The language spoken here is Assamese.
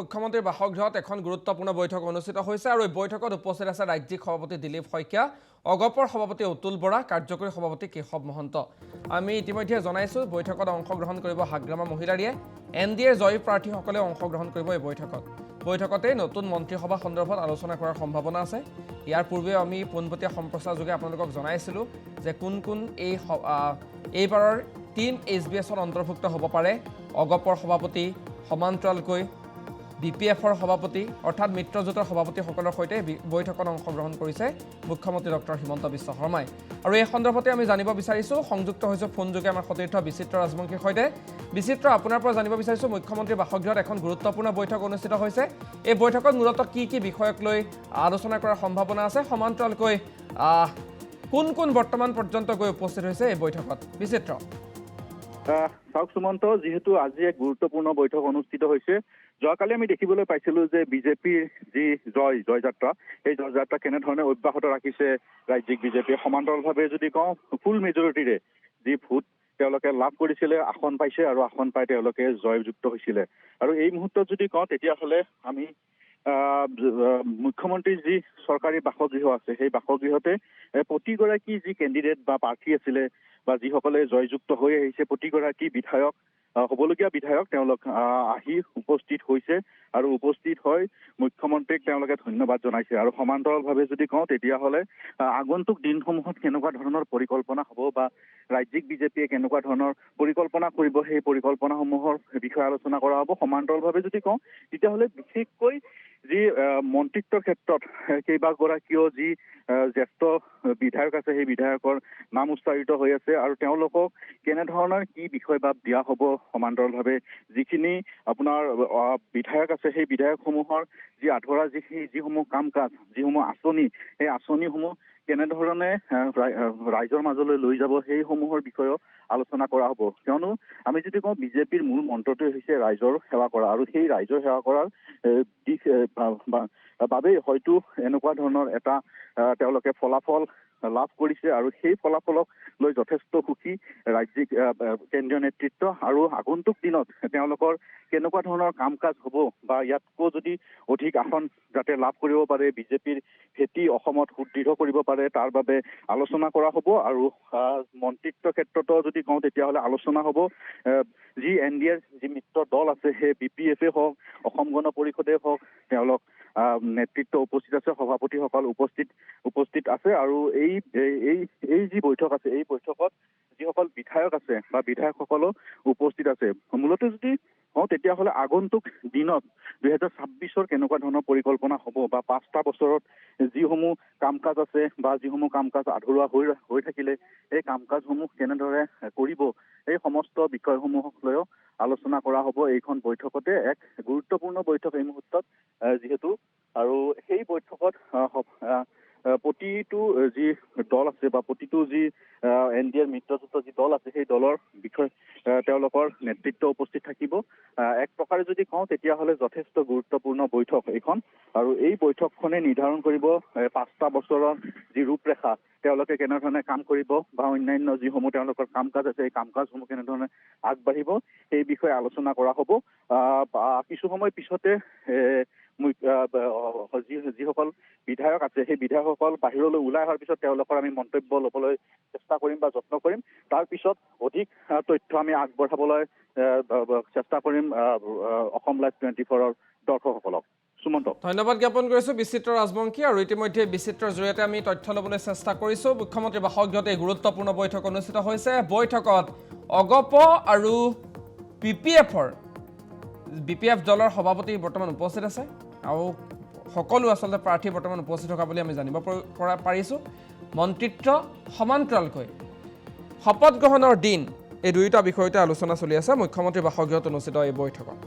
মুখ্যমন্ত্ৰীৰ বাসগৃহত এখন গুৰুত্বপূৰ্ণ বৈঠক অনুষ্ঠিত হৈছে আৰু এই বৈঠকত উপস্থিত আছে ৰাজ্যিক সভাপতি দিলীপ শইকীয়া, অগপৰ সভাপতি অতুল বৰা, কাৰ্যকৰী সভাপতি কেশৱ মহন্ত। আমি ইতিমধ্যে জনাইছো বৈঠকত অংশগ্ৰহণ কৰিব হাগ্ৰামা মহিলাৰীয়ে। NDAৰ জয়ী প্ৰাৰ্থীসকলে অংশগ্ৰহণ কৰিব এই বৈঠকতে নতুন মন্ত্ৰীসভা সন্দৰ্ভত আলোচনা কৰাৰ সম্ভাৱনা আছে। ইয়াৰ পূৰ্বে আমি পোনপটীয়া সম্প্ৰচাৰ যোগে আপোনালোকক জনাইছিলো যে কোন এইবাৰৰ টিম HBSৰ অন্তৰ্ভুক্ত হ'ব পাৰে। অগপৰ সভাপতি সমান্তৰালকৈ BPFৰ সভাপতি অৰ্থাৎ মিত্ৰজোঁটৰ সভাপতিসকলৰ সৈতে বৈঠকত অংশগ্ৰহণ কৰিছে মুখ্যমন্ত্ৰী ডক্টৰ হিমন্ত বিশ্ব শৰ্মাই। আৰু এই সন্দৰ্ভতে আমি জানিব বিচাৰিছোঁ, সংযুক্ত হৈছোঁ ফোনযোগে আমাৰ সতীৰ্থ বিচিত্ৰ ৰাজবংশীৰ সৈতে। বিচিত্ৰ, আপোনাৰ পৰা জানিব বিচাৰিছোঁ, মুখ্যমন্ত্ৰীৰ বাসগৃহত এখন গুৰুত্বপূৰ্ণ বৈঠক অনুষ্ঠিত হৈছে। এই বৈঠকত মূলতঃ কি বিষয়ক লৈ আলোচনা কৰাৰ সম্ভাৱনা আছে? সমান্তৰালকৈ কোন বৰ্তমান পৰ্যন্ত গৈ উপস্থিত হৈছে এই বৈঠকত? বিচিত্ৰ। চাওক সুমন্ত, যিহেতু আজি এক গুৰুত্বপূৰ্ণ বৈঠক অনুষ্ঠিত হৈছে, যোৱাকালি আমি দেখিবলৈ পাইছিলো যে বিজেপিৰ যি জয়যাত্ৰা, সেই জয়যাত্ৰা কেনেধৰণে অব্যাহত ৰাখিছে ৰাজ্যিক বিজেপিয়ে। সমান্তৰালভাৱে যদি কওঁ, ফুল মেজৰিটিৰে যি ভোট তেওঁলোকে লাভ কৰিছিলে, আসন পাইছে আৰু আসন পাই তেওঁলোকে জয়যুক্ত হৈছিলে। আৰু এই মুহূৰ্তত যদি কওঁ তেতিয়াহ'লে আমি মুখ্যমন্ত্ৰীৰ যি চৰকাৰী বাসগৃহ আছে, সেই বাসগৃহতে প্ৰতিগৰাকী যি কেণ্ডিডেট বা প্ৰাৰ্থী আছিলে বা যিসকলে জয়যুক্ত হৈ আহিছে, প্ৰতিগৰাকী বিধায়ক হ'বলগীয়া বিধায়ক তেওঁলোক আহি উপস্থিত হৈছে আৰু উপস্থিত হৈ মুখ্যমন্ত্ৰীক তেওঁলোকে ধন্যবাদ জনাইছে। আৰু সমান্তৰালভাৱে যদি কওঁ তেতিয়াহ'লে আগন্তুক দিনসমূহত কেনেকুৱা ধৰণৰ পৰিকল্পনা হ'ব বা ৰাজ্যিক বিজেপিয়ে কেনেকুৱা ধৰণৰ পৰিকল্পনা কৰিব, সেই পৰিকল্পনাসমূহৰ বিষয়ে আলোচনা কৰা হ'ব। সমান্তৰালভাৱে যদি কওঁ তেতিয়াহ'লে বিশেষকৈ যি মন্ত্ৰিত্বৰ ক্ষেত্ৰত কেইবাগৰাকীও যি জ্যেষ্ঠ বিধায়ক আছে, সেই বিধায়কৰ নাম উচ্চাৰিত হৈ আছে আৰু তেওঁলোকক কেনেধৰণৰ কি বিষয় বাব দিয়া হ'ব। সমান্তৰালভাৱে যিখিনি আপোনাৰ বিধায়ক আছে, সেই বিধায়কসমূহৰ যি আধৰুৱা যিসমূহ কাম কাজ, যিসমূহ আঁচনি, সেই আঁচনিসমূহ কেনেধৰণে ৰাইজৰ মাজলৈ লৈ যাব, সেইসমূহৰ বিষয়েও আলোচনা কৰা হ'ব। কিয়নো আমি যদি কওঁ বিজেপিৰ মূল মন্ত্ৰটোৱে হৈছে ৰাইজৰ সেৱা কৰা, আৰু সেই ৰাইজৰ সেৱা কৰাৰ দিশ বাবেই হয়তো এনেকুৱা ধৰণৰ এটা তেওঁলোকে ফলাফল লাভ কৰিছে আৰু সেই ফলাফলক লৈ যথেষ্ট সুখী ৰাজ্যিক কেন্দ্ৰীয় নেতৃত্ব। আৰু আগন্তুক দিনত তেওঁলোকৰ কেনেকুৱা ধৰণৰ কাম কাজ হ'ব বা ইয়াতকৈ যদি অধিক আসন যাতে লাভ কৰিব পাৰে, বিজেপিৰ ভেটি অসমত সুদৃঢ় কৰিব পাৰে, তাৰ বাবে আলোচনা কৰা হ'ব। আৰু মন্ত্ৰিত্বৰ ক্ষেত্ৰতো যদি কওঁ তেতিয়াহ'লে আলোচনা হ'ব যি NDAৰ যি মিত্ৰ দল আছে, সেই BPFে হওক, অসম গণ পৰিষদে হওক, তেওঁলোক নেতৃত্ব উপস্থিত আছে, সভাপতিসকল উপস্থিত আছে। আৰু এই যি বৈঠক আছে, এই বৈঠকত যিসকল বিধায়ক আছে বা বিধায়কসকলো উপস্থিত আছে। মূলতঃ যদি কওঁ তেতিয়াহ'লে আগন্তুক দিনত 2026ৰ কেনেকুৱা ধৰণৰ পৰিকল্পনা হ'ব বা 5টা বছৰত যিসমূহ কাম কাজ আছে বা যিসমূহ কাম কাজ আধৰুৱা হৈ থাকিলে, এই কাম কাজসমূহ কেনেদৰে কৰিব, এই সমস্ত বিষয়সমূহক লৈও আলোচনা কৰা হ'ব এইখন বৈঠকতে। এক গুৰুত্বপূৰ্ণ বৈঠক এই মুহূৰ্তত যিহেতু, আৰু সেই বৈঠকত প্ৰতিটো যি দল আছে বা প্ৰতিটো যি NDAৰ মিত্ৰজোঁট যি দল আছে, সেই দলৰ বিষয়ে তেওঁলোকৰ নেতৃত্ব উপস্থিত থাকিব। এক প্ৰকাৰে যদি কওঁ তেতিয়াহ'লে যথেষ্ট গুৰুত্বপূৰ্ণ বৈঠক এইখন, আৰু এই বৈঠকখনে নিৰ্ধাৰণ কৰিব 5টা বছৰৰ যি ৰূপৰেখা, তেওঁলোকে কেনেধৰণে কাম কৰিব বা অন্যান্য যিসমূহ তেওঁলোকৰ কাম কাজ আছে, এই কাম কাজসমূহ কেনেধৰণে আগবাঢ়িব, সেই বিষয়ে আলোচনা কৰা হ'ব। কিছু সময় পিছতে যিসকল বিধায়ক আছে, সেই বিধায়কসকল বাহিৰলৈ ওলাই অহাৰ পিছত তেওঁলোকৰ আমি মন্তব্য ল'বলৈ চেষ্টা কৰিম বা যত্ন কৰিম। তাৰপিছত অধিক তথ্য আমি আগবঢ়াবলৈ চেষ্টা কৰিম অসম লাইভ 24ৰ দৰ্শকসকলক। সুমন্ত, ধন্যবাদ জ্ঞাপন কৰিছোঁ বিচিত্ৰ ৰাজবংশী। আৰু ইতিমধ্যে বিচিত্ৰৰ জৰিয়তে আমি তথ্য ল'বলৈ চেষ্টা কৰিছোঁ। মুখ্যমন্ত্ৰী বাসগৃহত এই গুৰুত্বপূৰ্ণ বৈঠক অনুষ্ঠিত হৈছে। বৈঠকত অগপ আৰু BPF দলৰ সভাপতি বৰ্তমান উপস্থিত আছে আৰু সকলো আচলতে প্ৰাৰ্থী বৰ্তমান উপস্থিত থকা বুলি আমি জানিব পাৰিছোঁ। মন্ত্ৰিত্ব সমান্তৰালকৈ শপত গ্ৰহণৰ দিন, এই দুয়োটা বিষয়তে আলোচনা চলি আছে মুখ্যমন্ত্ৰী বাসগৃহত অনুষ্ঠিত এই বৈঠকত।